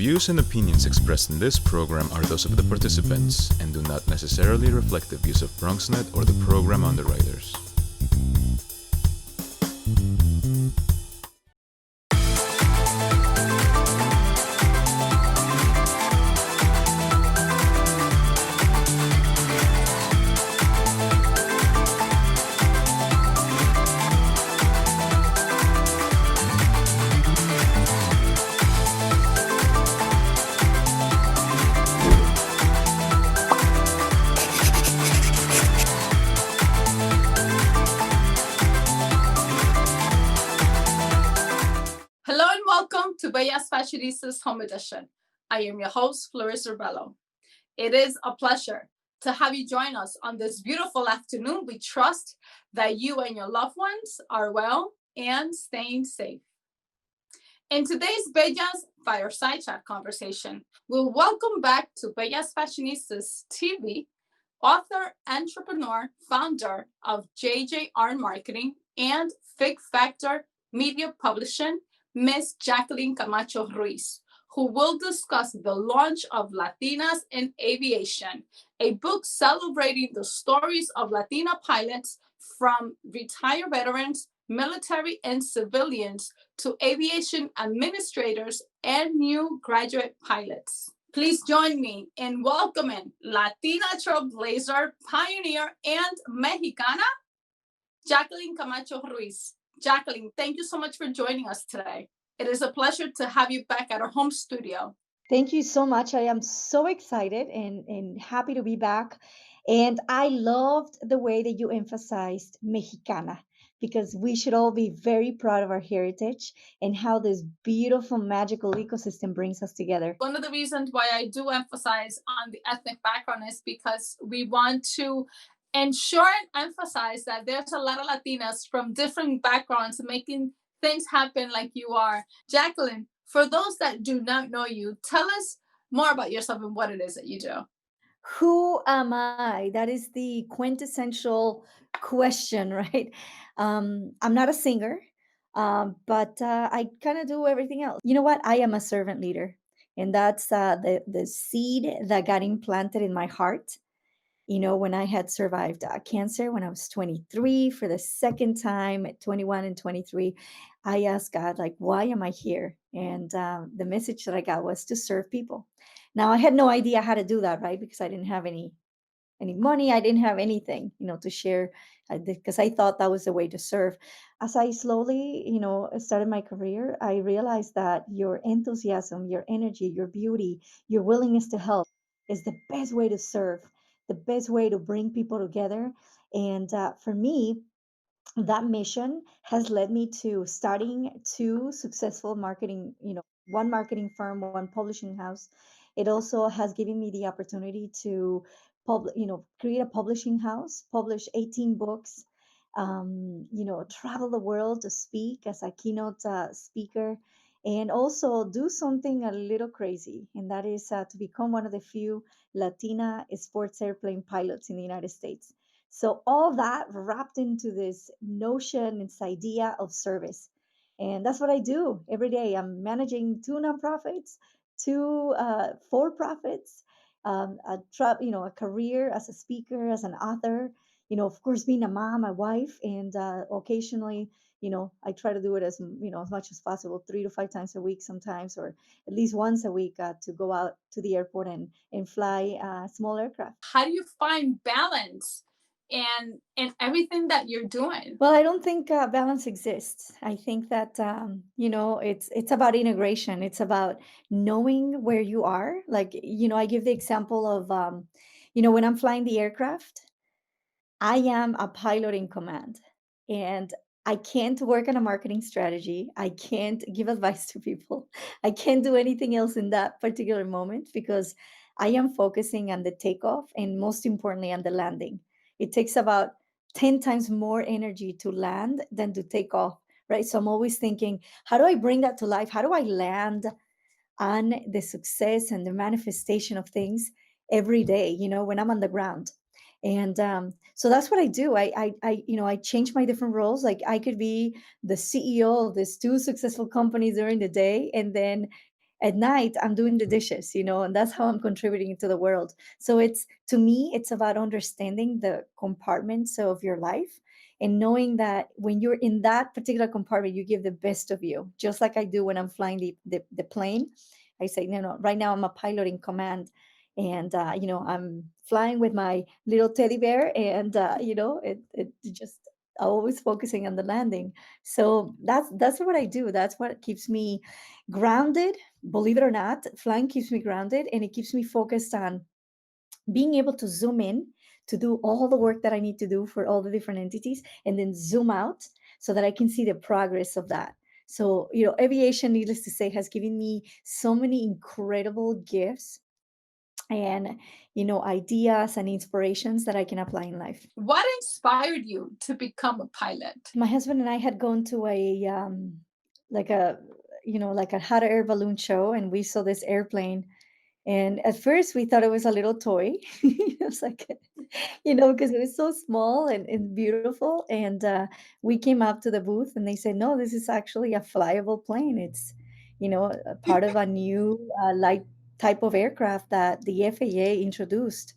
views and opinions expressed in this program are those of the participants and do not necessarily reflect the views of BronxNet or the program underwriters. Hello and welcome to Bellas Fashionistas Home Edition. I am your host, Fleriser Bello. It is a pleasure to have you join us on this beautiful afternoon. We trust that you and your loved ones are well and staying safe. In today's Bellas Fireside Chat conversation, we'll welcome back to Bellas Fashionistas TV, author, entrepreneur, founder of JJR Marketing and Fig Factor Media Publishing, Miss Jaqueline Camacho-Ruiz, who will discuss the launch of Latinas in Aviation, a book celebrating the stories of Latina pilots from retired veterans, military and civilians, to aviation administrators and new graduate pilots. Please join me in welcoming Latina trailblazer, pioneer, and Mexicana, Jaqueline Camacho-Ruiz. Jacqueline, thank you so much for joining us today. It is a pleasure to have you back at our home studio. Thank you so much. I am so excited and happy to be back. And I loved the way that you emphasized Mexicana, because we should all be very proud of our heritage and how this beautiful, magical ecosystem brings us together. One of the reasons why I do emphasize on the ethnic background is because we want to ensure and emphasize that there's a lot of Latinas from different backgrounds making things happen like you are. Jacqueline, for those that do not know you, tell us more about yourself and what it is that you do. Who am I? That is the quintessential question, right? I'm not a singer, but I kind of do everything else. You know what? I am a servant leader, and that's the seed that got implanted in my heart. You know, when I had survived cancer when I was 23 for the second time at 21 and 23, I asked God, like, why am I here? And the message that I got was to serve people. Now, I had no idea how to do that, right? Because I didn't have any money. I didn't have anything, to share, because I thought that was the way to serve. As I slowly, started my career, I realized that your enthusiasm, your energy, your beauty, your willingness to help is the best way to serve, the best way to bring people together. And for me, that mission has led me to starting two successful marketing, one marketing firm, one publishing house. It also has given me the opportunity to create a publishing house, publish 18 books, travel the world to speak as a keynote speaker, and also do something a little crazy, and that is to become one of the few Latina sports airplane pilots in the United States. So all that wrapped into this notion, this idea of service. And that's what I do every day. I'm managing two nonprofits, two for-profits, a career as a speaker, as an author, of course, being a mom, a wife, and occasionally, I try to do it as much as possible, 3 to 5 times a week sometimes, or at least once a week to go out to the airport and fly small aircraft. How do you find balance and everything that you're doing? Well, I don't think balance exists. I think that it's about integration. It's about knowing where you are. Like, I give the example of when I'm flying the aircraft, I am a pilot in command, and I can't work on a marketing strategy. I can't give advice to people. I can't do anything else in that particular moment because I am focusing on the takeoff and, most importantly, on the landing. It takes about 10 times more energy to land than to take off, right? So I'm always thinking, how do I bring that to life? How do I land on the success and the manifestation of things every day, when I'm on the ground? And so that's what I do. I change my different roles. Like, I could be the CEO of these two successful companies during the day, and then at night I'm doing the dishes, and that's how I'm contributing to the world. So it's, to me, it's about understanding the compartments of your life and knowing that when you're in that particular compartment, you give the best of you, just like I do when I'm flying the plane. I say, no, no, right now I'm a pilot in command. And, I'm flying with my little teddy bear, and, it just always focusing on the landing. So that's what I do. That's what keeps me grounded. Believe it or not, flying keeps me grounded, and it keeps me focused on being able to zoom in to do all the work that I need to do for all the different entities, and then zoom out so that I can see the progress of that. So, aviation, needless to say, has given me so many incredible gifts and, ideas and inspirations that I can apply in life. What inspired you to become a pilot? My husband and I had gone to like a, like a hot air balloon show, and we saw this airplane. And at first we thought it was a little toy. It was like, because it was so small and beautiful. And we came up to the booth and they said, no, this is actually a flyable plane. It's, a part of a new light type of aircraft that the FAA introduced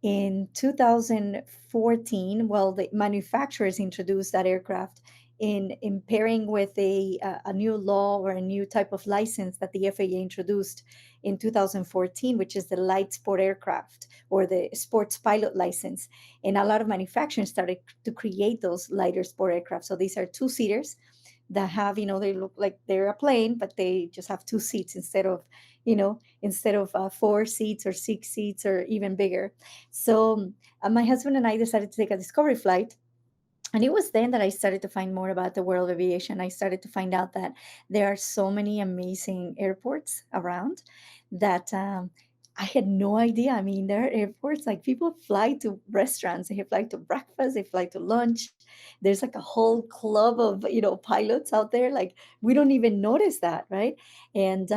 in 2014. Well, the manufacturers introduced that aircraft in pairing with a new law or a new type of license that the FAA introduced in 2014, which is the light sport aircraft or the sports pilot license. And a lot of manufacturers started to create those lighter sport aircraft. So these are two-seaters that have, they look like they're a plane, but they just have two seats instead of 4 seats or 6 seats or even bigger. So my husband and I decided to take a discovery flight. And it was then that I started to find more about the world of aviation. I started to find out that there are so many amazing airports around that I had no idea. I mean, there are airports like people fly to restaurants, they fly to breakfast, they fly to lunch. There's like a whole club of pilots out there. Like we don't even notice that, right? And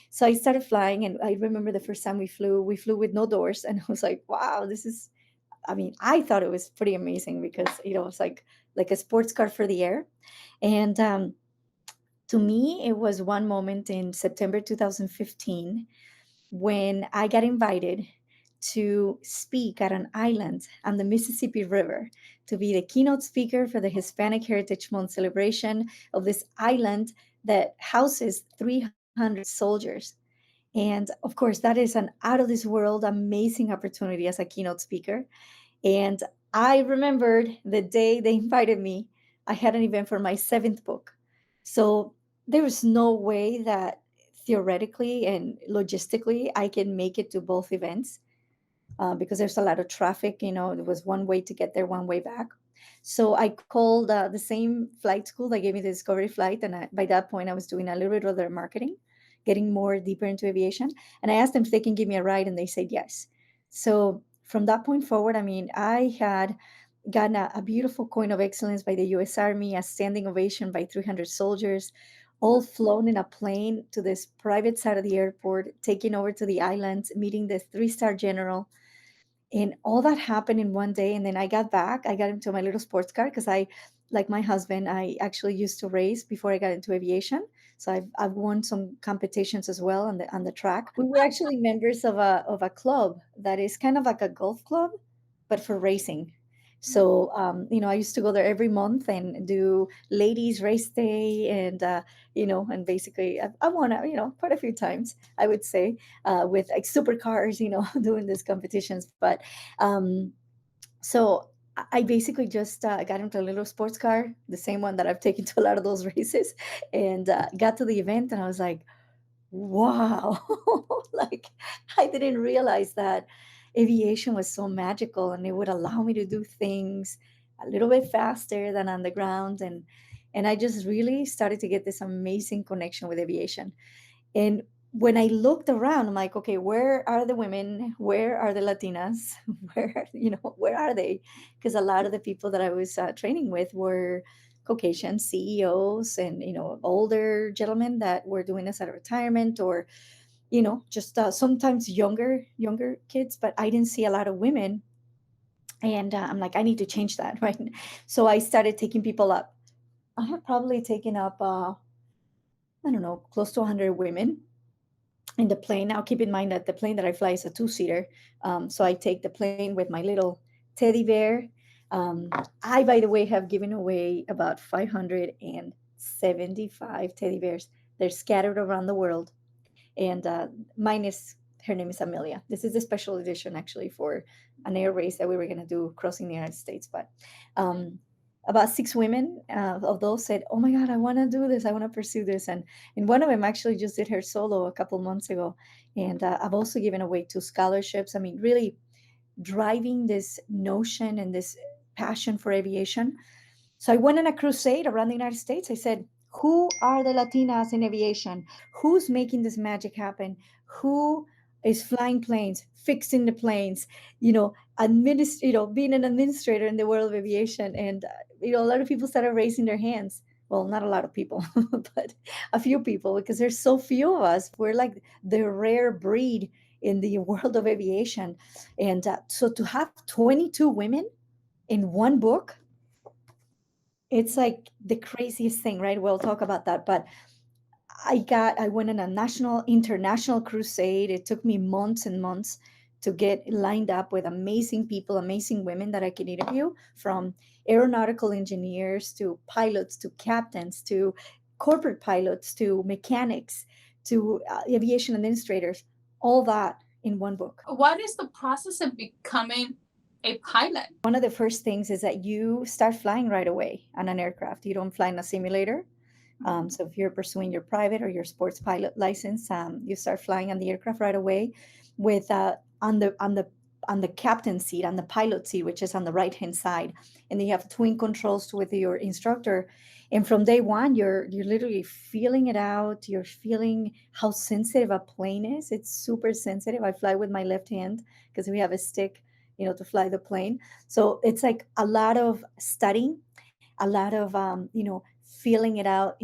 so I started flying, and I remember the first time we flew with no doors, and I was like, wow, this is. I mean, I thought it was pretty amazing because it's like a sports car for the air. And to me, it was one moment in September 2015 when I got invited to speak at an island on the Mississippi River to be the keynote speaker for the Hispanic Heritage Month celebration of this island that houses 300 soldiers. And of course, that is an out of this world amazing opportunity as a keynote speaker. And I remembered the day they invited me, I had an event for my seventh book. So there was no way that theoretically and logistically I can make it to both events because there's a lot of traffic. It was one way to get there, one way back. So I called the same flight school that gave me the discovery flight. And by that point, I was doing a little bit of their marketing, getting more deeper into aviation. And I asked them if they can give me a ride, and they said yes. So from that point forward, I mean, I had gotten a beautiful coin of excellence by the US Army, a standing ovation by 300 soldiers, all flown in a plane to this private side of the airport, taking over to the islands, meeting the three-star general, and all that happened in one day. And then I got back. I got into my little sports car because like my husband, I actually used to race before I got into aviation. So I've won some competitions as well on the track. We were actually members of a club that is kind of like a golf club, but for racing. So I used to go there every month and do ladies race day, and basically I won quite a few times, I would say, with like supercars, doing these competitions. But so I basically just got into a little sports car, the same one that I've taken to a lot of those races, and got to the event, and I was like, wow, like I didn't realize that aviation was so magical and it would allow me to do things a little bit faster than on the ground. And I just really started to get this amazing connection with aviation. And when I looked around, I'm like, okay, where are the women? Where are the Latinas? Where are they? Because a lot of the people that I was training with were Caucasian CEOs and, older gentlemen that were doing this out of retirement, or, just sometimes younger kids, but I didn't see a lot of women. And I'm like, I need to change that, right? So I started taking people up. I have probably taken up, I don't know, close to 100 women in the plane. Now, keep in mind that the plane that I fly is a two-seater. So I take the plane with my little teddy bear. Um, I, by the way, have given away about 575 teddy bears. They're scattered around the world. And mine is, her name is Amelia. This is a special edition actually for an air race that we were going to do crossing the United States. But um, about six women of those said, "Oh my God, I want to do this. I want to pursue this." And one of them actually just did her solo a couple months ago. And I've also given away two scholarships. I mean, really driving this notion and this passion for aviation. So I went on a crusade around the United States. I said, who are the Latinas in aviation? Who's making this magic happen? Who is flying planes, fixing the planes, being an administrator in the world of aviation? And, a lot of people started raising their hands. Well, not a lot of people, but a few people, because there's so few of us. We're like the rare breed in the world of aviation. And so to have 22 women in one book, it's like the craziest thing, right? We'll talk about that. But I went on a national, international crusade. It took me months and months to get lined up with amazing people, amazing women that I could interview, from aeronautical engineers to pilots to captains to corporate pilots to mechanics to aviation administrators, all that in one book. What is the process of becoming a pilot? One of the first things is that you start flying right away on an aircraft. You don't fly in a simulator. So if you're pursuing your private or your sports pilot license, you start flying on the aircraft right away, with on the captain seat, on the pilot seat, which is on the right hand side, and then you have twin controls with your instructor. And from day one, you're literally feeling it out. You're feeling how sensitive a plane is. It's super sensitive. I fly with my left hand because we have a stick, to fly the plane. So it's like a lot of studying, a lot of feeling it out.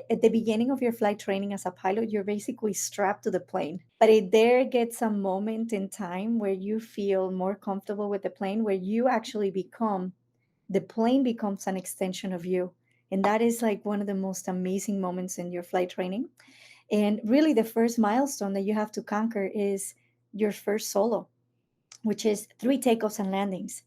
At the beginning of your flight training as a pilot, you're basically strapped to the plane, but there gets a moment in time where you feel more comfortable with the plane, where you actually become, the plane becomes an extension of you. And that is like one of the most amazing moments in your flight training. And really, the first milestone that you have to conquer is your first solo, which is 3 takeoffs and landings.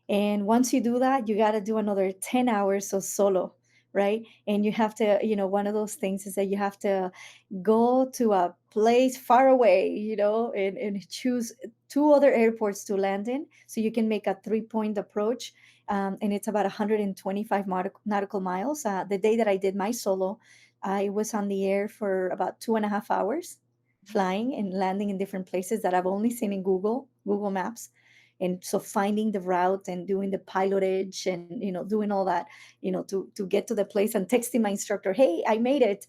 And once you do that, you got to do another 10 hours of solo, right? And you have to, one of those things is that you have to go to a place far away, and choose 2 other airports to land in, so you can make a 3-point approach. And it's about 125 nautical miles. The day that I did my solo, I was on the air for about 2.5 hours, flying and landing in different places that I've only seen in Google Maps. And so finding the route and doing the pilotage and doing all that, to get to the place, and texting my instructor, "Hey, I made it,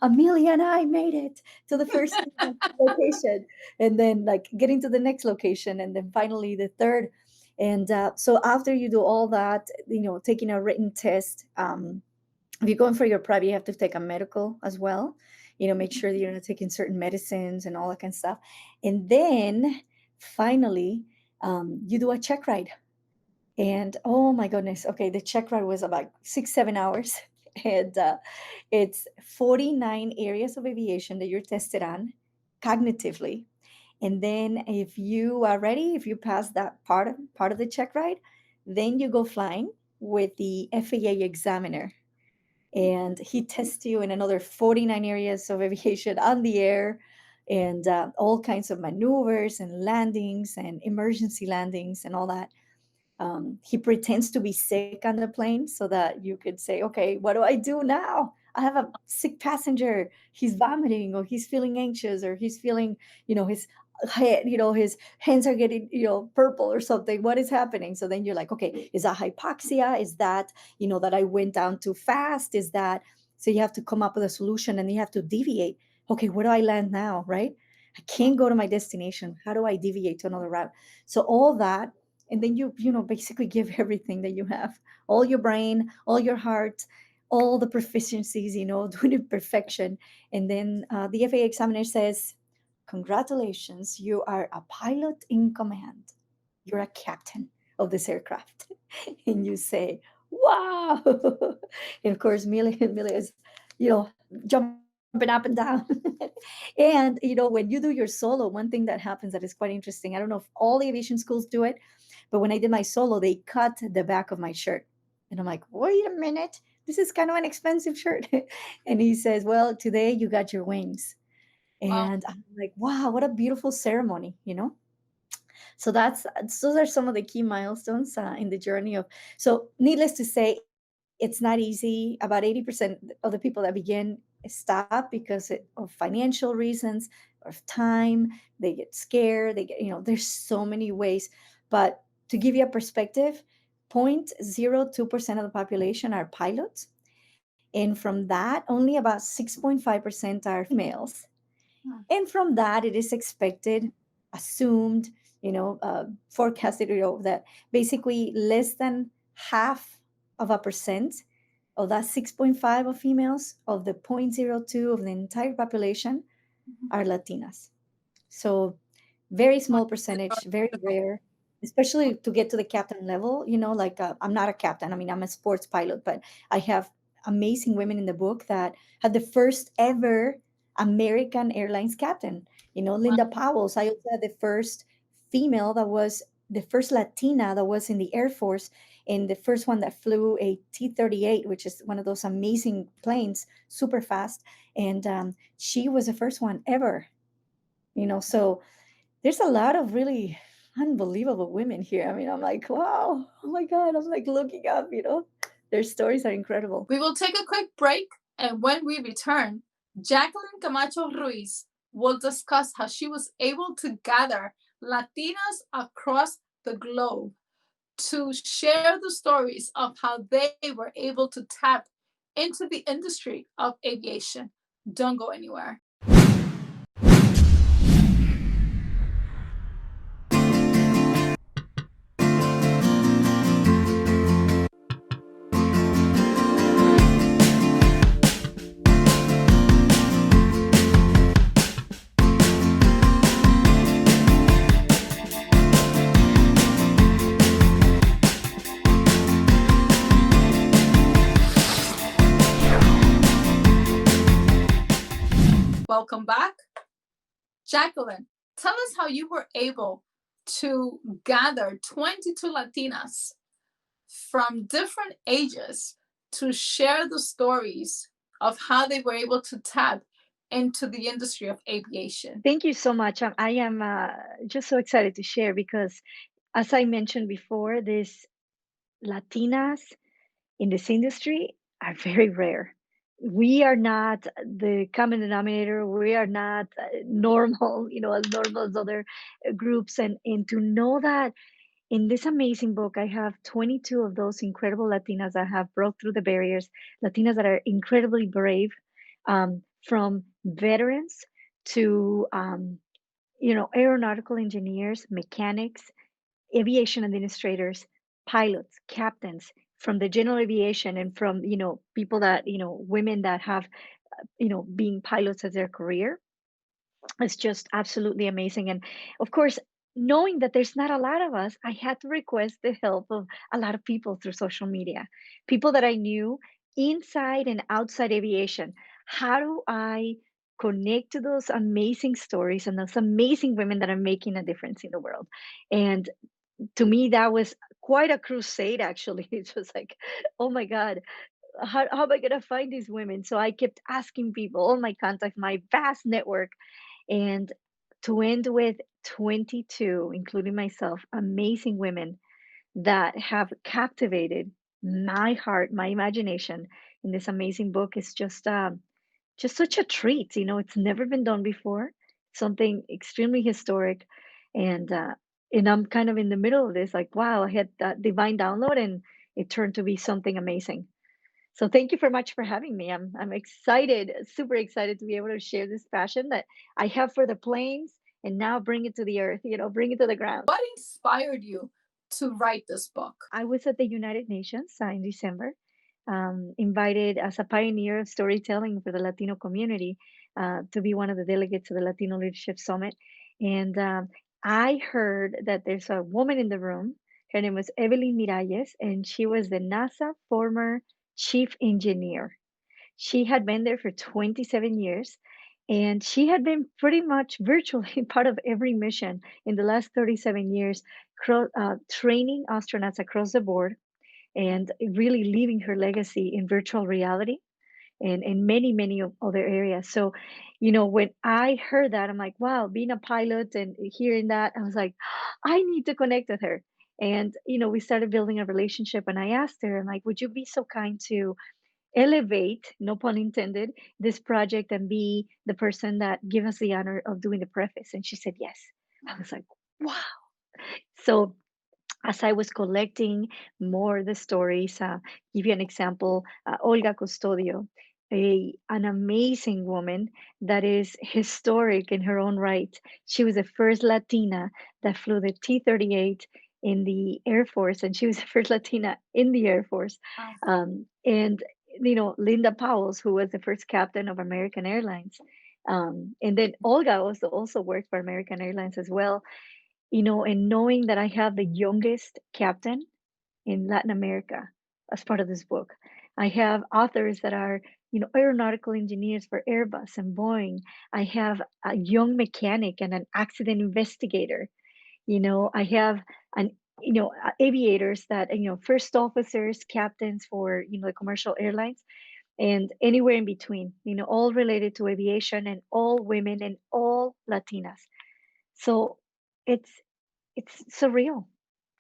Amelia and I made it to the first location," and then like getting to the next location, and then finally the third. And so after you do all that, taking a written test, if you're going for your private, you have to take a medical as well, make sure that you're not taking certain medicines and all that kind of stuff. And then finally, you do a check ride. And oh my goodness, okay, the check ride was about 6-7 hours. And it's 49 areas of aviation that you're tested on cognitively. And then if you are ready, if you pass that part of the check ride, then you go flying with the FAA examiner. And he tests you in another 49 areas of aviation on the air, and all kinds of maneuvers and landings and emergency landings and all that. He pretends to be sick on the plane so that you could say, "Okay, what do I do now? I have a sick passenger. He's vomiting, or he's feeling anxious, or he's feeling, his head, his hands are getting, purple or something. What is happening?" So then you're like, "Okay, is that hypoxia? Is that, that I went down too fast? Is that?" So you have to come up with a solution, and you have to deviate. Okay, where do I land now? Right? I can't go to my destination. How do I deviate to another route? So all that, and then you basically give everything that you have, all your brain, all your heart, all the proficiencies, doing it perfection. And then the FAA examiner says, "Congratulations, you are a pilot in command. You're a captain of this aircraft." And you say, "Wow." And of course, Millie is, jumping jumping up and down. And when you do your solo, one thing that happens that is quite interesting. I don't know if all the aviation schools do it, but when I did my solo, they cut the back of my shirt. And I'm like, wait a minute, this is kind of an expensive shirt. And he says, well, today you got your wings. Wow. And I'm like, wow, what a beautiful ceremony. So those are some of the key milestones in the journey of. So needless to say, it's not easy. About 80% of the people that begin stop because of financial reasons or of time. They get scared. There's so many ways. But to give you a perspective, 0.02% of the population are pilots. And from that, only about 6.5% are females. Hmm. And from that, it is expected, assumed, forecasted, that basically less than half of a percent of that 6.5 of females of the 0.02 of the entire population Mhm. are Latinas. So very Wow. small percentage, very rare, especially to get to the captain level. Like I'm not a captain. I mean, I'm a sports pilot, but I have amazing women in the book that had the first ever American Airlines captain. Wow. Linda Powell's. I also had the first female that was the first Latina that was in the Air Force, and the first one that flew a T-38, which is one of those amazing planes, super fast. And she was the first one ever. So there's a lot of really unbelievable women here. I mean, I'm like, wow, oh my God, I'm like looking up. Their stories are incredible. We will take a quick break, and when we return, Jaqueline Camacho-Ruiz will discuss how she was able to gather Latinas across the globe to share the stories of how they were able to tap into the industry of aviation. Don't go anywhere. Welcome back. Jacqueline, tell us how you were able to gather 22 Latinas from different ages to share the stories of how they were able to tap into the industry of aviation. Thank you so much. I am just so excited to share because, as I mentioned before, these Latinas in this industry are very rare. We are not the common denominator. We are not normal, as normal as other groups. And to know that in this amazing book, I have 22 of those incredible Latinas that have broke through the barriers, Latinas that are incredibly brave, from veterans to, aeronautical engineers, mechanics, aviation administrators, pilots, captains, from the general aviation, and from, people that, women that have, being pilots as their career. It's just absolutely amazing. And of course, knowing that there's not a lot of us, I had to request the help of a lot of people through social media, people that I knew inside and outside aviation. How do I connect to those amazing stories and those amazing women that are making a difference in the world? And to me, that was quite a crusade, actually. It was like, oh my God, how am I going to find these women? So I kept asking people, all my contacts, my vast network, and to end with 22, including myself, amazing women that have captivated my heart, my imagination in this amazing book is just such a treat. It's never been done before, something extremely historic. And I'm kind of in the middle of this, like, wow, I had that divine download and it turned to be something amazing. So thank you very much for having me. I'm excited, super excited to be able to share this passion that I have for the planes and now bring it to the earth, bring it to the ground. What inspired you to write this book? I was at the United Nations in December, invited as a pioneer of storytelling for the Latino community to be one of the delegates to the Latino Leadership Summit. And I heard that there's a woman in the room. Her name was Evelyn Miralles, and she was the NASA former chief engineer. She had been there for 27 years, and she had been pretty much virtually part of every mission in the last 37 years, training astronauts across the board and really leaving her legacy in virtual reality and in many, many other areas. So, when I heard that, I'm like, wow, being a pilot and hearing that, I was like, I need to connect with her. And, we started building a relationship. And I asked her, I'm like, would you be so kind to elevate, no pun intended, this project and be the person that give us the honor of doing the preface? And she said, yes. I was like, wow. So as I was collecting more of the stories, give you an example, Olga Custodio, an amazing woman that is historic in her own right. She was the first Latina that flew the T-38 in the Air Force, and she was the first Latina in the Air Force. Wow. And Linda Powell, who was the first captain of American Airlines. And then Olga also worked for American Airlines as well, and knowing that I have the youngest captain in Latin America as part of this book. I have authors that are, aeronautical engineers for Airbus and Boeing. I have a young mechanic and an accident investigator. I have an, aviators that, first officers, captains for, the commercial airlines and anywhere in between, all related to aviation and all women and all Latinas. So it's it's surreal.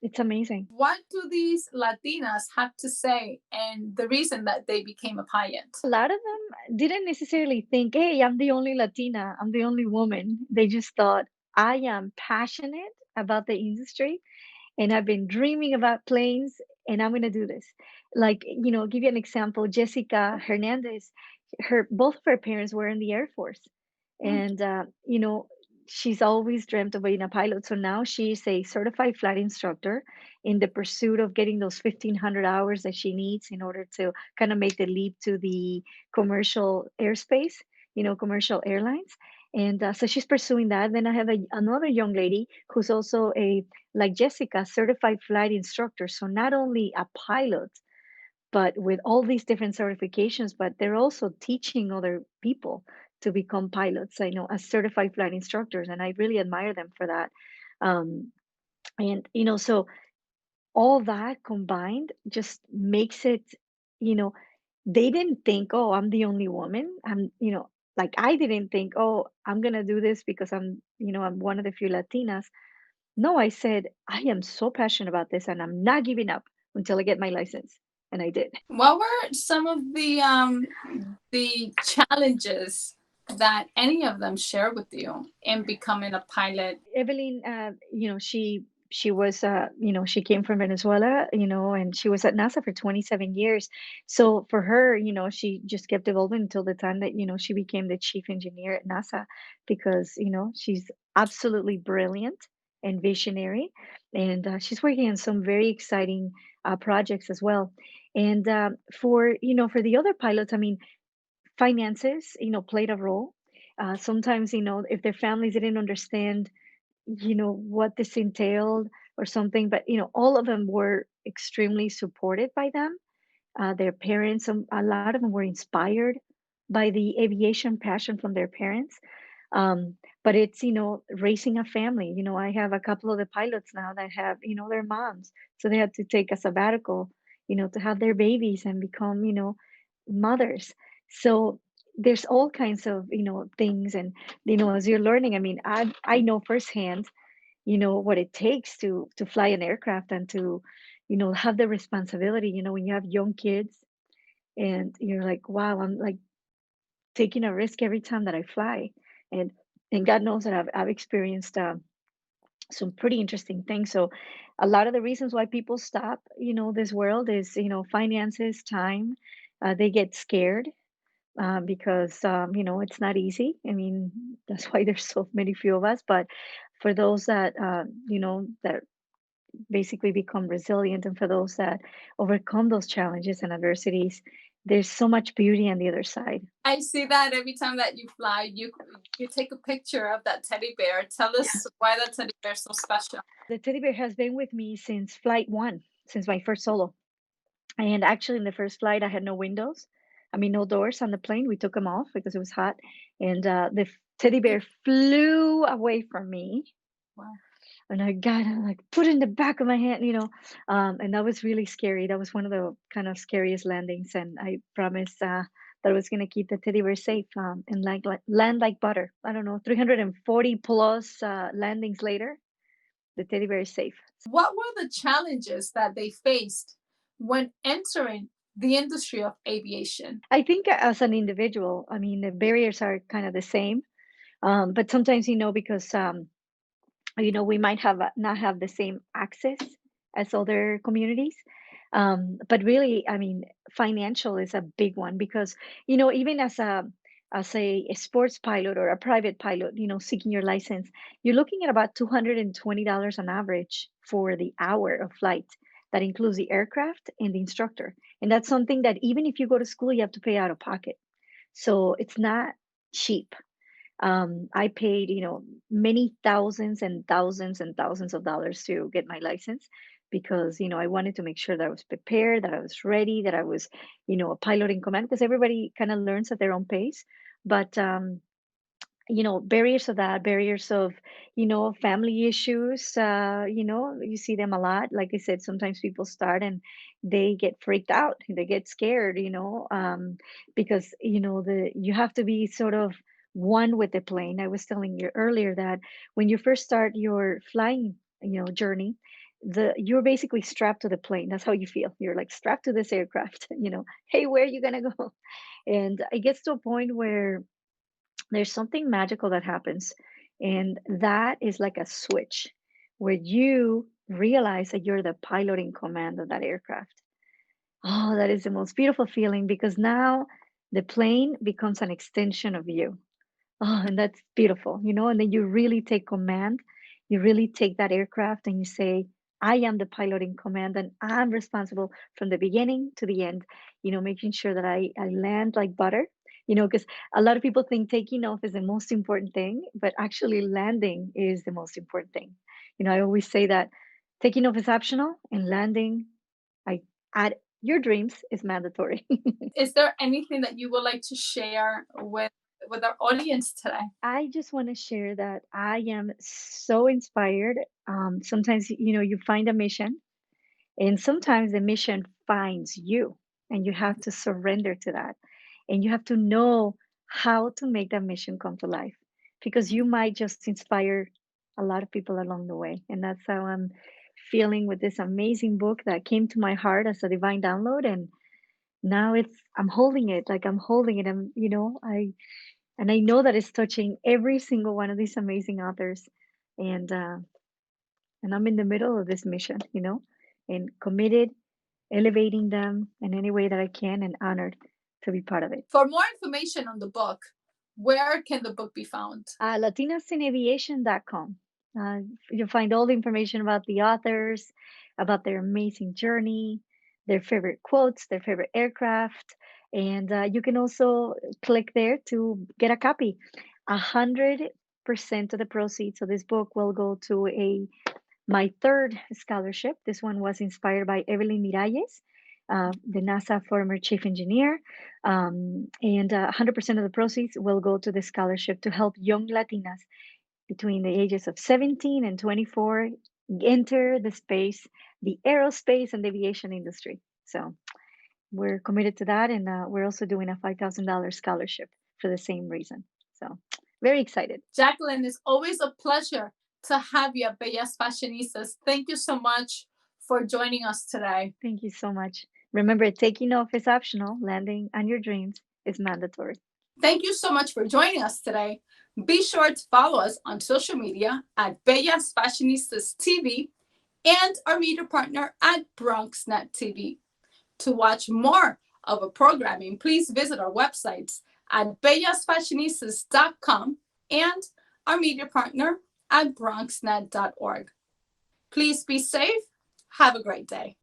It's amazing. What do these Latinas have to say and the reason that they became a pilot? A lot of them didn't necessarily think, hey, I'm the only Latina, I'm the only woman. They just thought, I am passionate about the industry and I've been dreaming about planes and I'm going to do this. Like, give you an example, Jessica Hernandez, both of her parents were in the Air Force. Mm. And, she's always dreamt of being a pilot. So now she's a certified flight instructor in the pursuit of getting those 1,500 hours that she needs in order to kind of make the leap to the commercial airspace, commercial airlines. And so she's pursuing that. Then I have another young lady who's also like Jessica, certified flight instructor. So not only a pilot, but with all these different certifications, but they're also teaching other people to become pilots, I know, as certified flight instructors. And I really admire them for that. Um, and, so all that combined just makes it, you know, they didn't think, oh, I'm the only woman. Like I didn't think, oh, I'm going to do this because I'm one of the few Latinas. No, I said, I am so passionate about this and I'm not giving up until I get my license. And I did. What were some of the challenges that any of them shared with you in becoming a pilot? Evelyn, she was, she came from Venezuela, and she was at NASA for 27 years. So for her, she just kept evolving until the time that, she became the chief engineer at NASA because, she's absolutely brilliant and visionary. And she's working on some very exciting projects as well. And for the other pilots, I mean, finances, played a role. Sometimes, if their families didn't understand what this entailed or something, but all of them were extremely supported by them, their parents. A lot of them were inspired by the aviation passion from their parents. But it's raising a family. I have a couple of the pilots now that have their moms, so they had to take a sabbatical, to have their babies and become mothers. So there's all kinds of things. And as you're learning, I mean, I know firsthand what it takes to fly an aircraft and to have the responsibility, when you have young kids and you're like, wow, I'm like taking a risk every time that I fly. And and God knows that I've experienced some pretty interesting things. So a lot of the reasons why people stop this world is finances, time. They get scared because it's not easy. I mean, that's why there's so many few of us. But for those that that basically become resilient, and for those that overcome those challenges and adversities, there's so much beauty on the other side. I see that every time that you fly, you take a picture of that teddy bear. Tell Yeah. us why that teddy bear is so special. The teddy bear has been with me since flight one, since my first solo. And actually, in the first flight, I had no windows. I mean, no doors on the plane. We took them off because it was hot, and the teddy bear flew away from me. Wow. And I got it, like put it in the back of my hand, and that was really scary. That was one of the kind of scariest landings, and I promised that I was gonna keep the teddy bear safe and like land like butter. I don't know, 340 plus landings later, the teddy bear is safe. What were the challenges that they faced when entering the industry of aviation? I think as an individual, I mean, the barriers are kind of the same, but sometimes because we might have not have the same access as other communities, but really, I mean, financial is a big one because even as a sports pilot or a private pilot, seeking your license, you're looking at about $220 on average for the hour of flight. That includes the aircraft and the instructor, and that's something that even if you go to school, you have to pay out of pocket. So it's not cheap. I paid, many thousands and thousands and thousands of dollars to get my license because, I wanted to make sure that I was prepared, that I was ready, that I was, a pilot in command because everybody kind of learns at their own pace. But barriers of that, barriers of, family issues, you see them a lot. Like I said, sometimes people start and they get freaked out, they get scared, because, you have to be sort of one with the plane. I was telling you earlier that when you first start your flying, journey, you're basically strapped to the plane. That's how you feel. You're like strapped to this aircraft, hey, where are you gonna go? And it gets to a point where there's something magical that happens. And that is like a switch where you realize that you're the pilot in command of that aircraft. Oh, that is the most beautiful feeling because now the plane becomes an extension of you. Oh, and that's beautiful, and then you really take command. You really take that aircraft and you say, I am the pilot in command and I'm responsible from the beginning to the end, making sure that I land like butter, because a lot of people think taking off is the most important thing, but actually landing is the most important thing. I always say that taking off is optional and landing, I add your dreams is mandatory. Is there anything that you would like to share with our audience today? I just want to share that I am so inspired. Sometimes, you find a mission, and sometimes the mission finds you, and you have to surrender to that. And you have to know how to make that mission come to life because you might just inspire a lot of people along the way. And that's how I'm feeling with this amazing book that came to my heart as a divine download. And now I'm holding it, like I'm holding it. I know that it's touching every single one of these amazing authors, and uh, and I'm in the middle of this mission, and committed, elevating them in any way that I can, and honored to be part of it. For more information on the book, where can the book be found? Latinasinaviation.com. You'll find all the information about the authors, about their amazing journey, their favorite quotes, their favorite aircraft, and you can also click there to get a copy. 100% of the proceeds of this book will go to my third scholarship. This one was inspired by Evelyn Miralles, the NASA former chief engineer. And 100% of the proceeds will go to the scholarship to help young Latinas between the ages of 17 and 24 enter the aerospace and aviation industry. So we're committed to that. And we're also doing a $5,000 scholarship for the same reason. So very excited. Jacqueline, it's always a pleasure to have you at Bellas Fashionistas. Thank you so much for joining us today. Thank you so much. Remember, taking off is optional. Landing on your dreams is mandatory. Thank you so much for joining us today. Be sure to follow us on social media at Bellas Fashionistas TV and our media partner at BronxNet TV. To watch more of our programming, please visit our websites at bellasfashionistas.com and our media partner at bronxnet.org. Please be safe. Have a great day.